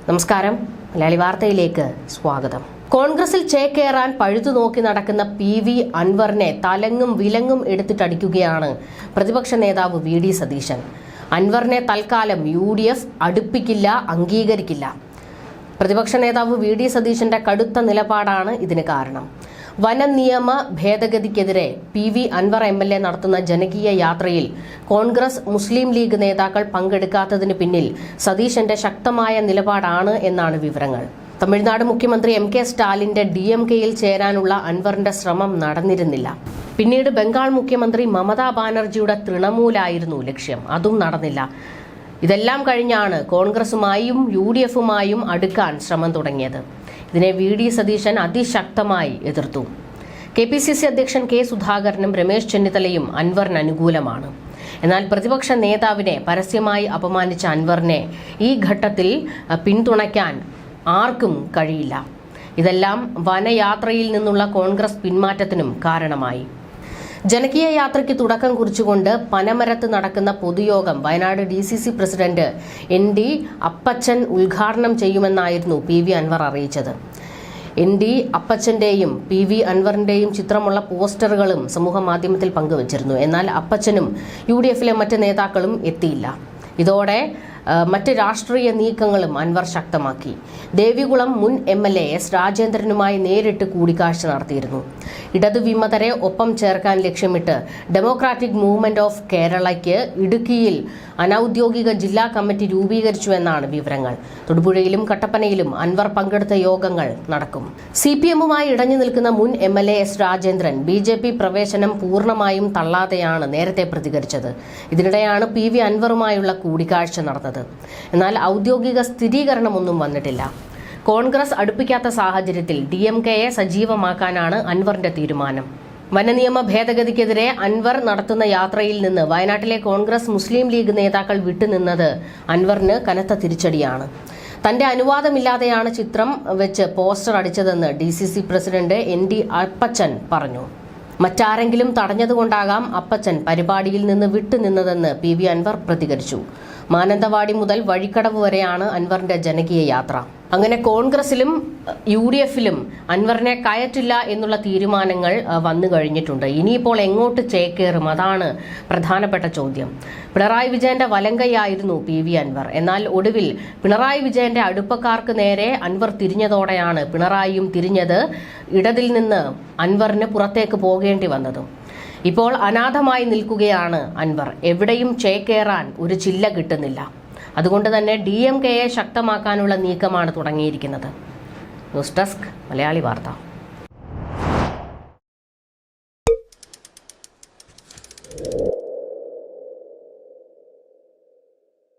നമസ്കാരം. മലയാളി വാർത്തയിലേക്ക് സ്വാഗതം. കോൺഗ്രസിൽ ചേക്കേറാൻ പഴുതു നോക്കി നടക്കുന്ന PV അൻവറിനെ തലങ്ങും വിലങ്ങും എടുത്തിട്ടടിക്കുകയാണ് പ്രതിപക്ഷ നേതാവ് VD സതീശൻ. അൻവറിനെ തൽക്കാലം UDF അടുപ്പിക്കില്ല, അംഗീകരിക്കില്ല. പ്രതിപക്ഷ നേതാവ് VD സതീശന്റെ കടുത്ത നിലപാടാണ് ഇതിന് കാരണം. വനനിയമ ഭേദഗതിക്കെതിരെ PV അൻവർ MLA നടത്തുന്ന ജനകീയ യാത്രയിൽ കോൺഗ്രസ് മുസ്ലിം ലീഗ് നേതാക്കൾ പങ്കെടുക്കാത്തതിന് പിന്നിൽ സതീശന്റെ ശക്തമായ നിലപാടാണ് എന്നാണ് വിവരങ്ങൾ. തമിഴ്നാട് മുഖ്യമന്ത്രി MK സ്റ്റാലിന്റെ DMK-യിൽ ചേരാനുള്ള അൻവറിന്റെ ശ്രമം നടന്നിരുന്നില്ല. പിന്നീട് ബംഗാൾ മുഖ്യമന്ത്രി മമതാ ബാനർജിയുടെ തൃണമൂലായിരുന്നു ലക്ഷ്യം. അതും നടന്നില്ല. ഇതെല്ലാം കഴിഞ്ഞാണ് കോൺഗ്രസുമായും UDF-ഉമായും അടുക്കാൻ ശ്രമം തുടങ്ങിയത്. ഇതിനെ VD സതീശൻ അതിശക്തമായി എതിർത്തു. KPCC അധ്യക്ഷൻ K സുധാകരനും രമേശ് ചെന്നിത്തലയും അൻവറിന് അനുകൂലമാണ്. എന്നാൽ പ്രതിപക്ഷ നേതാവിനെ പരസ്യമായി അപമാനിച്ച അൻവറിനെ ഈ ഘട്ടത്തിൽ പിന്തുണയ്ക്കാൻ ആർക്കും കഴിയില്ല. ഇതെല്ലാം വനയാത്രയിൽ നിന്നുള്ള കോൺഗ്രസ് പിന്മാറ്റത്തിനും കാരണമായി. ജനകീയ യാത്രയ്ക്ക് തുടക്കം കുറിച്ചുകൊണ്ട് പനമരത്ത് നടക്കുന്ന പൊതുയോഗം വയനാട് DCC പ്രസിഡന്റ് ND അപ്പച്ചൻ ഉദ്ഘാടനം ചെയ്യുമെന്നായിരുന്നു PV അൻവർ അറിയിച്ചത്. ND അപ്പച്ചന്റെയും PV അൻവറിന്റെയും ചിത്രമുള്ള പോസ്റ്ററുകളും സമൂഹ മാധ്യമത്തിൽ പങ്കുവച്ചിരുന്നു. എന്നാൽ അപ്പച്ചനും UDF-ലെ മറ്റ് നേതാക്കളും എത്തിയില്ല. ഇതോടെ മറ്റ് രാഷ്ട്രീയ നീക്കങ്ങളും അൻവർ ശക്തമാക്കി. ദേവികുളം മുൻ MLA S രാജേന്ദ്രനുമായി നേരിട്ട് കൂടിക്കാഴ്ച നടത്തിയിരുന്നു. ഇടതുവിമതരെ ഒപ്പം ചേർക്കാൻ ലക്ഷ്യമിട്ട് ഡെമോക്രാറ്റിക് മൂവ്മെന്റ് ഓഫ് കേരളയ്ക്ക് ഇടുക്കിയിൽ അനൌദ്യോഗിക ജില്ലാ കമ്മിറ്റി രൂപീകരിച്ചുവെന്നാണ് വിവരങ്ങൾ. തൊടുപുഴയിലും കട്ടപ്പനയിലും അൻവർ പങ്കെടുത്ത യോഗങ്ങൾ നടക്കും. CPM-മായി ഇടഞ്ഞു നിൽക്കുന്ന മുൻ MLA S രാജേന്ദ്രൻ BJP പ്രവേശനം പൂർണ്ണമായും തള്ളാതെയാണ് നേരത്തെ പ്രതികരിച്ചത്. ഇതിനിടെയാണ് PV അൻവറുമായുള്ള കൂടിക്കാഴ്ച നടന്നത്. എന്നാൽ ഔദ്യോഗിക സ്ഥിരീകരണമൊന്നും വന്നിട്ടില്ല. കോൺഗ്രസ് അടുപ്പിക്കാത്ത സാഹചര്യത്തിൽ DMK-യെ സജീവമാക്കാനാണ് അൻവറിന്റെ തീരുമാനം. വനനിയമ ഭേദഗതിക്കെതിരെ അൻവർ നടത്തുന്ന യാത്രയിൽ നിന്ന് വയനാട്ടിലെ കോൺഗ്രസ് മുസ്ലിം ലീഗ് നേതാക്കൾ വിട്ടുനിന്നത് അൻവറിന് കനത്ത തിരിച്ചടിയാണ്. തന്റെ അനുവാദമില്ലാതെയാണ് ചിത്രം വെച്ച് പോസ്റ്റർ അടിച്ചതെന്ന് DCC പ്രസിഡന്റ് ND അപ്പച്ചൻ പറഞ്ഞു. മറ്റാരെങ്കിലും തടഞ്ഞതുകൊണ്ടാകാം അപ്പച്ചൻ പരിപാടിയിൽ നിന്ന് വിട്ടുനിന്നതെന്ന് PV അൻവർ പ്രതികരിച്ചു. മാനന്തവാടി മുതൽ വഴിക്കടവ് വരെയാണ് അൻവറിന്റെ ജനകീയ യാത്ര. അങ്ങനെ കോൺഗ്രസിലും UDF-ലും അൻവറിനെ കയറ്റില്ല എന്നുള്ള തീരുമാനങ്ങൾ വന്നു കഴിഞ്ഞിട്ടുണ്ട്. ഇനിയിപ്പോൾ എങ്ങോട്ട് ചേക്കേറും? അതാണ് പ്രധാനപ്പെട്ട ചോദ്യം. പിണറായി വിജയന്റെ വലങ്കയായിരുന്നു PV അൻവർ. എന്നാൽ ഒടുവിൽ പിണറായി വിജയന്റെ അടുപ്പക്കാർക്ക് നേരെ അൻവർ തിരിഞ്ഞതോടെയാണ് പിണറായിയും തിരിഞ്ഞത്. ഇടതിൽ നിന്ന് അൻവറിന് പുറത്തേക്ക് പോകേണ്ടി വന്നതും. ഇപ്പോൾ അനാഥമായി നിൽക്കുകയാണ് അൻവർ. എവിടെയും ചേക്കേറാൻ ഒരു ചില്ല കിട്ടുന്നില്ല. അതുകൊണ്ട് തന്നെ DMK-യെ ശക്തമാക്കാനുള്ള നീക്കമാണ് തുടങ്ങിയിരിക്കുന്നത്. ന്യൂസ് ഡെസ്ക് മലയാളി വാർത്ത.